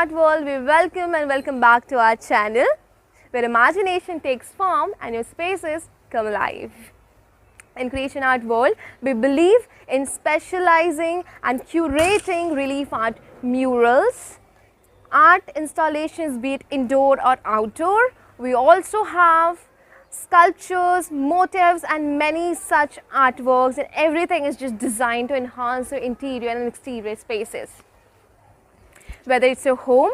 art world, we welcome back to our channel where imagination takes form and your spaces come alive. In Creation Art World, we believe in specializing and curating relief art murals, art installations, be it indoor or outdoor. We also have sculptures, motifs and many such artworks, and everything is just designed to enhance your interior and exterior spaces. Whether it's your home,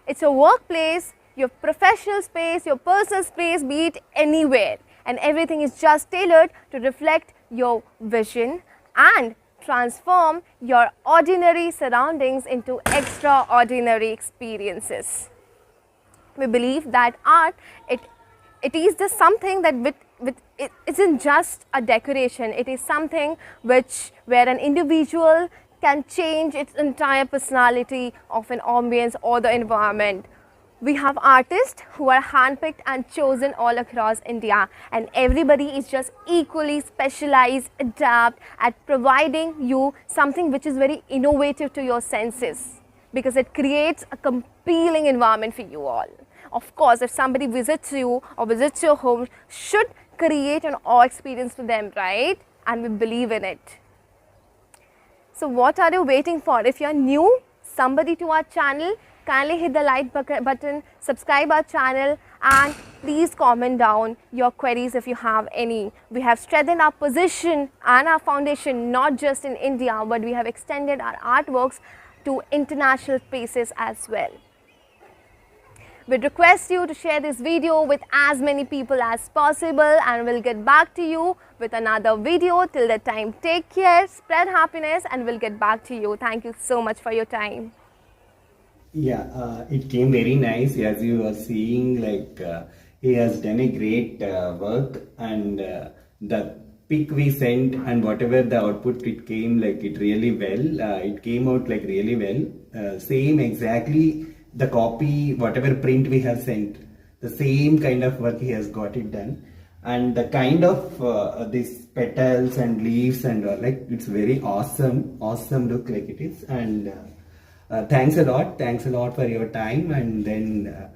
it's your workplace, your professional space, your personal space, be it anywhere, and everything is just tailored to reflect your vision and transform your ordinary surroundings into extraordinary experiences. We believe that art, it is just something that it isn't just a decoration, it is something where an individual can change its entire personality of an ambience or the environment. We have artists who are handpicked and chosen all across India, and everybody is just equally specialized, adapt at providing you something which is very innovative to your senses, because it creates a compelling environment for you all. Of course, if somebody visits you or visits your home, should create an awe experience for them, right? And we believe in it. So what are you waiting for? If you are new, somebody to our channel, kindly hit the like button, subscribe our channel, and please comment down your queries if you have any. We have strengthened our position and our foundation not just in India, but we have extended our artworks to international spaces as well. We request you to share this video with as many people as possible, and we'll get back to you with another video. Till that time, take care, spread happiness, and we'll get back to you. Thank you so much for your time. Yeah, it came very nice. As you are seeing, he has done a great work, and the pic we sent and whatever the output it came, it really well. It came out really well. Same exactly the copy, whatever print we have sent, the same kind of work he has got it done. And the kind of these petals and leaves and it's very awesome look it is. And thanks a lot for your time, and then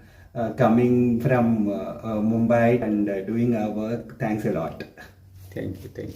coming from Mumbai and doing our work. Thank you.